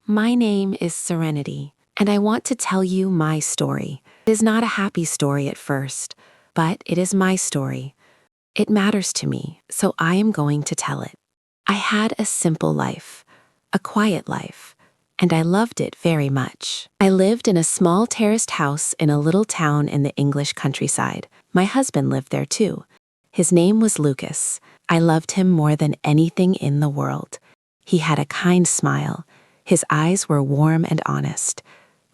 My name is Serenity, and I want to tell you my story. It is not a happy story at first, but it is my story. It matters to me, so I am going to tell it. I had a simple life, a quiet life, and I loved it very much. I lived in a small terraced house in a little town in the English countryside. My husband lived there too. His name was Lucas. I loved him more than anything in the world. He had a kind smile. His eyes were warm and honest.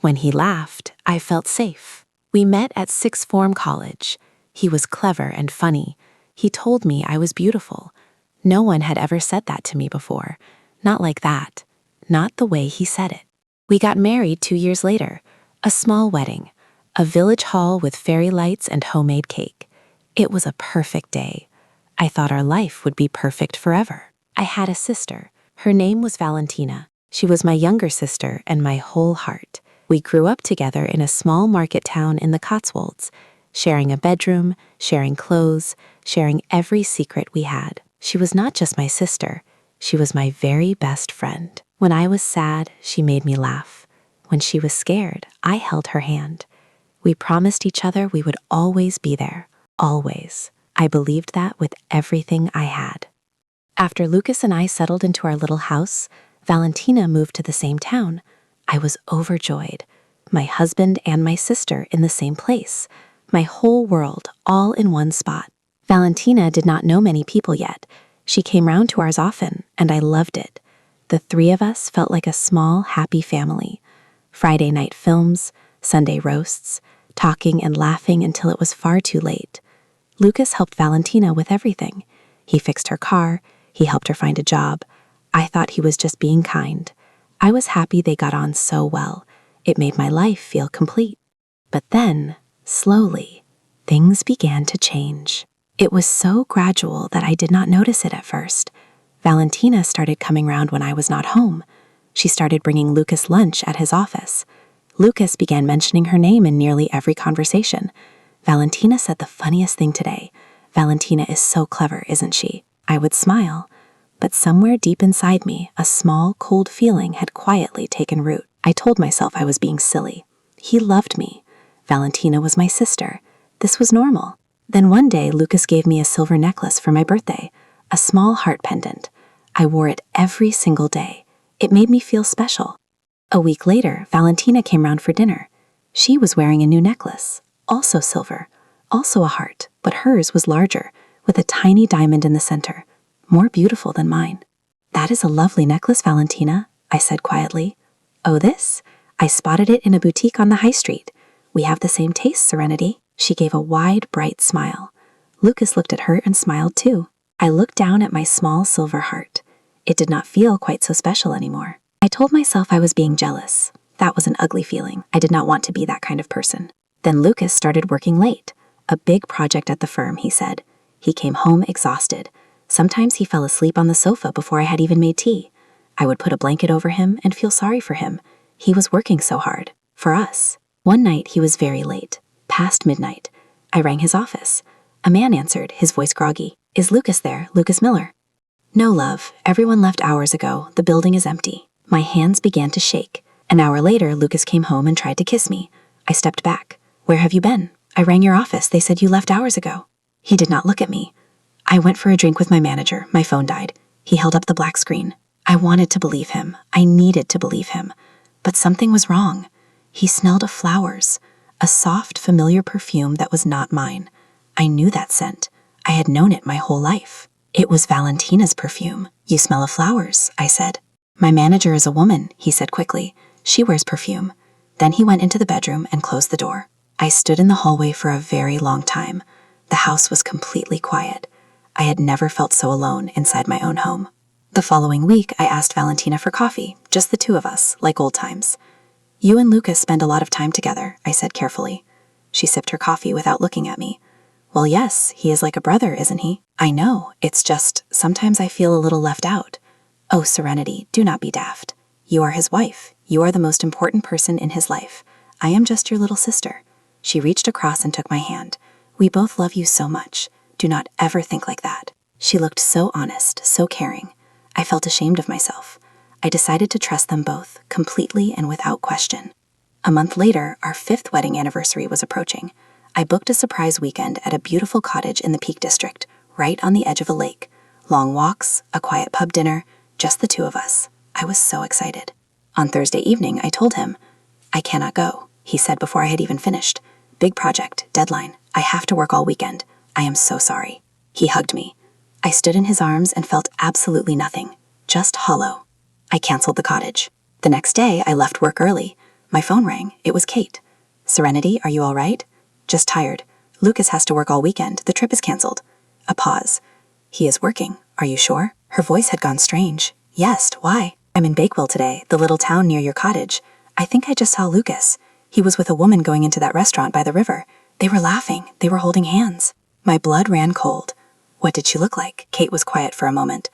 When he laughed, I felt safe. We met at sixth form college. He was clever and funny. He told me I was beautiful. No one had ever said that to me before. Not like that. Not the way he said it. We got married 2 years later. A small wedding. A village hall with fairy lights and homemade cake. It was a perfect day. I thought our life would be perfect forever. I had a sister. Her name was Valentina. She was my younger sister and my whole heart. We grew up together in a small market town in the Cotswolds, sharing a bedroom, sharing clothes, sharing every secret we had. She was not just my sister, she was my very best friend. When I was sad, she made me laugh. When she was scared, I held her hand. We promised each other we would always be there, always. I believed that with everything I had. After Lucas and I settled into our little house, Valentina moved to the same town. I was overjoyed. My husband and my sister in the same place. My whole world all in one spot. Valentina did not know many people yet. She came round to ours often, and I loved it. The three of us felt like a small, happy family. Friday night films, Sunday roasts, talking and laughing until it was far too late. Lucas helped Valentina with everything. He fixed her car. He helped her find a job. I thought he was just being kind. I was happy they got on so well. It made my life feel complete. But then, slowly, things began to change. It was so gradual that I did not notice it at first. Valentina started coming round when I was not home. She started bringing Lucas lunch at his office. Lucas began mentioning her name in nearly every conversation. Valentina said the funniest thing today. Valentina is so clever, isn't she? I would smile. But somewhere deep inside me, a small, cold feeling had quietly taken root. I told myself I was being silly. He loved me. Valentina was my sister. This was normal. Then one day, Lucas gave me a silver necklace for my birthday, a small heart pendant. I wore it every single day. It made me feel special. A week later, Valentina came round for dinner. She was wearing a new necklace, also silver, also a heart, but hers was larger, with a tiny diamond in the center. More beautiful than mine. That is a lovely necklace, Valentina, I said quietly. Oh, this? I spotted it in a boutique on the high street. We have the same taste, Serenity. She gave a wide, bright smile. Lucas looked at her and smiled too. I looked down at my small silver heart. It did not feel quite so special anymore. I told myself I was being jealous. That was an ugly feeling. I did not want to be that kind of person. Then Lucas started working late. A big project at the firm, he said. He came home exhausted. Sometimes he fell asleep on the sofa before I had even made tea. I would put a blanket over him and feel sorry for him. He was working so hard. For us. One night he was very late. Past midnight. I rang his office. A man answered, his voice groggy. Is Lucas there? Lucas Miller? No, love. Everyone left hours ago. The building is empty. My hands began to shake. An hour later, Lucas came home and tried to kiss me. I stepped back. Where have you been? I rang your office. They said you left hours ago. He did not look at me. I went for a drink with my manager. My phone died. He held up the black screen. I wanted to believe him. I needed to believe him. But something was wrong. He smelled of flowers, a soft, familiar perfume that was not mine. I knew that scent. I had known it my whole life. It was Valentina's perfume. You smell of flowers, I said. My manager is a woman, he said quickly. She wears perfume. Then he went into the bedroom and closed the door. I stood in the hallway for a very long time. The house was completely quiet. I had never felt so alone inside my own home. The following week, I asked Valentina for coffee, just the two of us, like old times. You and Lucas spend a lot of time together, I said carefully. She sipped her coffee without looking at me. Well, yes, he is like a brother, isn't he? I know, it's just, sometimes I feel a little left out. Oh, Serenity, do not be daft. You are his wife. You are the most important person in his life. I am just your little sister. She reached across and took my hand. We both love you so much. Do not ever think like that. She looked so honest, so caring. I felt ashamed of myself. I decided to trust them both, completely and without question. A month later, our 5th wedding anniversary was approaching. I booked a surprise weekend at a beautiful cottage in the Peak District, right on the edge of a lake. Long walks, a quiet pub dinner, just the two of us. I was so excited. On Thursday evening, I told him, "I cannot go," he said before I had even finished. "Big project, deadline. I have to work all weekend. I am so sorry." He hugged me. I stood in his arms and felt absolutely nothing, just hollow. I canceled the cottage. The next day, I left work early. My phone rang. It was Kate. "Serenity, are you all right?" "Just tired. Lucas has to work all weekend. The trip is canceled." A pause. "He is working. Are you sure?" Her voice had gone strange. "Yes, why?" "I'm in Bakewell today, the little town near your cottage. I think I just saw Lucas. He was with a woman going into that restaurant by the river. They were laughing. They were holding hands." My blood ran cold. "What did she look like?" Kate was quiet for a moment.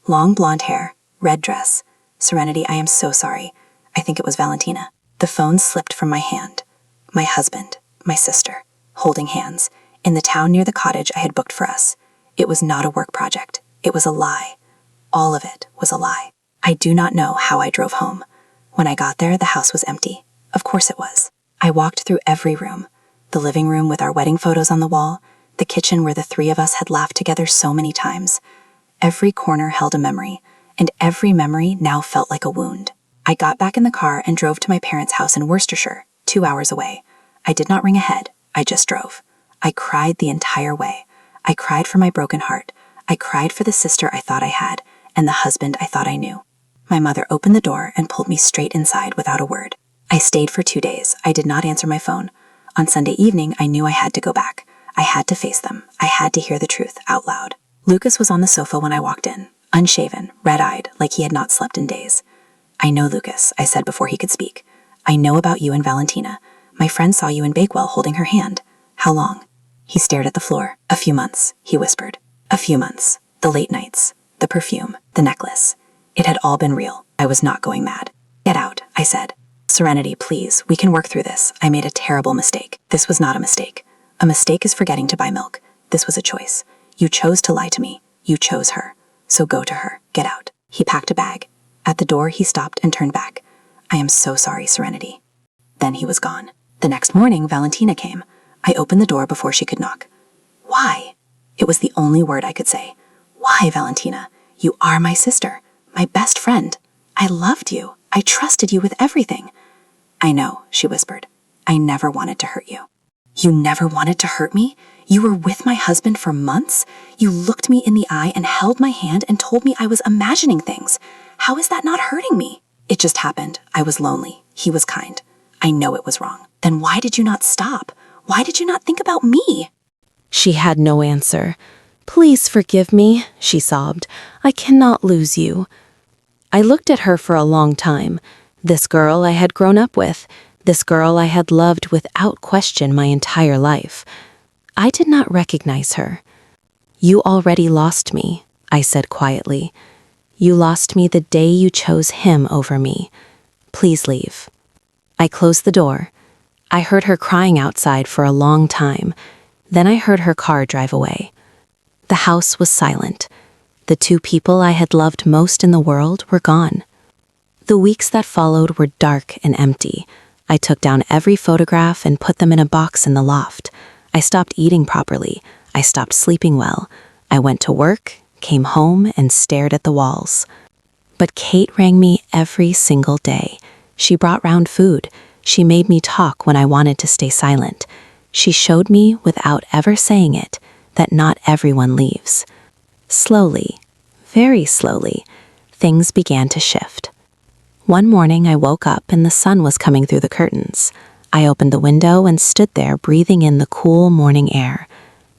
"Long blonde hair, red dress. Serenity, I am so sorry. I think it was Valentina." The phone slipped from my hand. My husband, my sister, holding hands, in the town near the cottage I had booked for us. It was not a work project. It was a lie. All of it was a lie. I do not know how I drove home. When I got there, the house was empty. Of course it was. I walked through every room. The living room with our wedding photos on the wall, the kitchen where the three of us had laughed together so many times. Every corner held a memory, and every memory now felt like a wound. I got back in the car and drove to my parents' house in Worcestershire, 2 hours away. I did not ring ahead. I just drove. I cried the entire way. I cried for my broken heart. I cried for the sister I thought I had, and the husband I thought I knew. My mother opened the door and pulled me straight inside without a word. I stayed for 2 days. I did not answer my phone. On Sunday evening, I knew I had to go back. I had to face them. I had to hear the truth out loud. Lucas was on the sofa when I walked in, unshaven, red-eyed, like he had not slept in days. "I know, Lucas," I said before he could speak. "I know about you and Valentina. My friend saw you in Bakewell holding her hand. How long?" He stared at the floor. "A few months," he whispered. "A few months. The late nights. The perfume. The necklace. It had all been real. I was not going mad." "Get out," I said. "Serenity, please. We can work through this. I made a terrible mistake." "This was not a mistake. A mistake is forgetting to buy milk. This was a choice. You chose to lie to me. You chose her. So go to her. Get out." He packed a bag. At the door, he stopped and turned back. "I am so sorry, Serenity." Then he was gone. The next morning, Valentina came. I opened the door before she could knock. "Why?" It was the only word I could say. "Why, Valentina? You are my sister, my best friend. I loved you. I trusted you with everything." "I know," she whispered. "I never wanted to hurt you." "You never wanted to hurt me? You were with my husband for months? You looked me in the eye and held my hand and told me I was imagining things. How is that not hurting me?" "It just happened. I was lonely. He was kind. I know it was wrong." "Then why did you not stop? Why did you not think about me?" She had no answer. "Please forgive me," she sobbed. "I cannot lose you." I looked at her for a long time. This girl I had grown up with. This girl I had loved without question my entire life. I did not recognize her. "You already lost me," I said quietly. "You lost me the day you chose him over me. Please leave." I closed the door. I heard her crying outside for a long time. Then I heard her car drive away. The house was silent. The two people I had loved most in the world were gone. The weeks that followed were dark and empty. I took down every photograph and put them in a box in the loft. I stopped eating properly. I stopped sleeping well. I went to work, came home, and stared at the walls. But Kate rang me every single day. She brought round food. She made me talk when I wanted to stay silent. She showed me, without ever saying it, that not everyone leaves. Slowly, very slowly, things began to shift. One morning I woke up and the sun was coming through the curtains. I opened the window and stood there breathing in the cool morning air.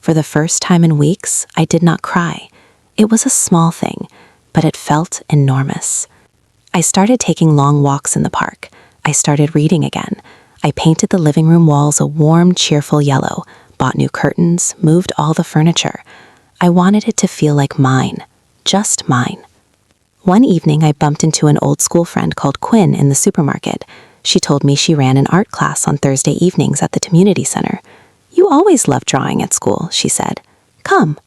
For the first time in weeks, I did not cry. It was a small thing, but it felt enormous. I started taking long walks in the park. I started reading again. I painted the living room walls a warm, cheerful yellow, bought new curtains, moved all the furniture. I wanted it to feel like mine, just mine. One evening, I bumped into an old school friend called Quinn in the supermarket. She told me she ran an art class on Thursday evenings at the community center. "You always loved drawing at school," she said. "Come."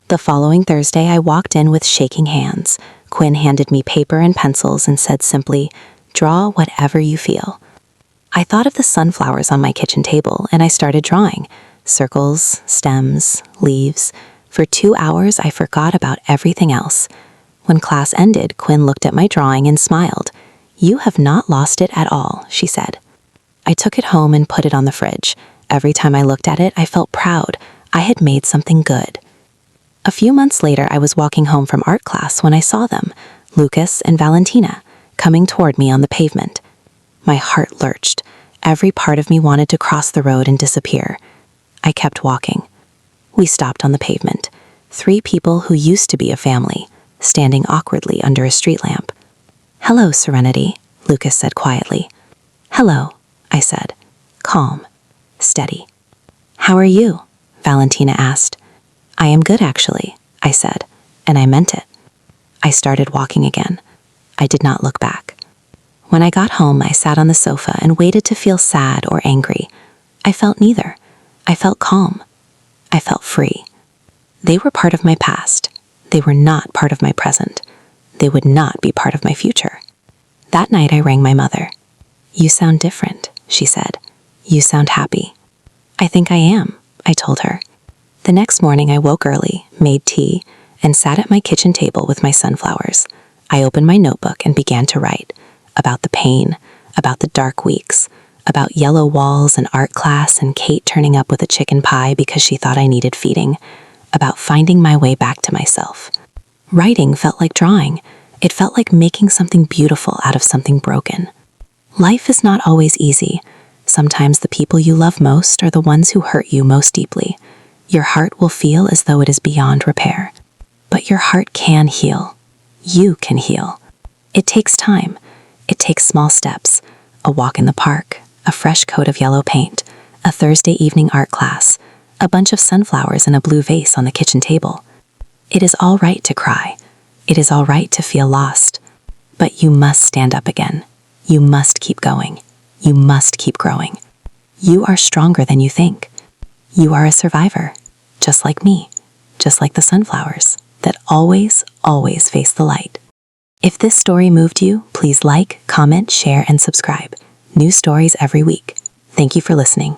The following Thursday, I walked in with shaking hands. Quinn handed me paper and pencils and said simply, "Draw whatever you feel." I thought of the sunflowers on my kitchen table and I started drawing. Circles, stems, leaves. For 2 hours, I forgot about everything else. When class ended, Quinn looked at my drawing and smiled. "You have not lost it at all," she said. I took it home and put it on the fridge. Every time I looked at it, I felt proud. I had made something good. A few months later, I was walking home from art class when I saw them, Lucas and Valentina, coming toward me on the pavement. My heart lurched. Every part of me wanted to cross the road and disappear. I kept walking. We stopped on the pavement. 3 people who used to be a family, standing awkwardly under a street lamp. "Hello, Serenity," Lucas said quietly. "Hello," I said, calm, steady. "How are you?" Valentina asked. "I am good, actually," I said, and I meant it. I started walking again. I did not look back. When I got home, I sat on the sofa and waited to feel sad or angry. I felt neither. I felt calm. I felt free. They were part of my past. They were not part of my present. They would not be part of my future. That night, I rang my mother. "You sound different," she said. "You sound happy." "I think I am," I told her. The next morning, I woke early, made tea, and sat at my kitchen table with my sunflowers. I opened my notebook and began to write about the pain, about the dark weeks, about yellow walls and art class and Kate turning up with a chicken pie because she thought I needed feeding, about finding my way back to myself. Writing felt like drawing. It felt like making something beautiful out of something broken. Life is not always easy. Sometimes the people you love most are the ones who hurt you most deeply. Your heart will feel as though it is beyond repair. But your heart can heal. You can heal. It takes time. It takes small steps. A walk in the park, a fresh coat of yellow paint, a Thursday evening art class, a bunch of sunflowers in a blue vase on the kitchen table. It is all right to cry. It is all right to feel lost. But you must stand up again. You must keep going. You must keep growing. You are stronger than you think. You are a survivor, just like me, just like the sunflowers that always, always face the light. If this story moved you, please like, comment, share, and subscribe. New stories every week. Thank you for listening.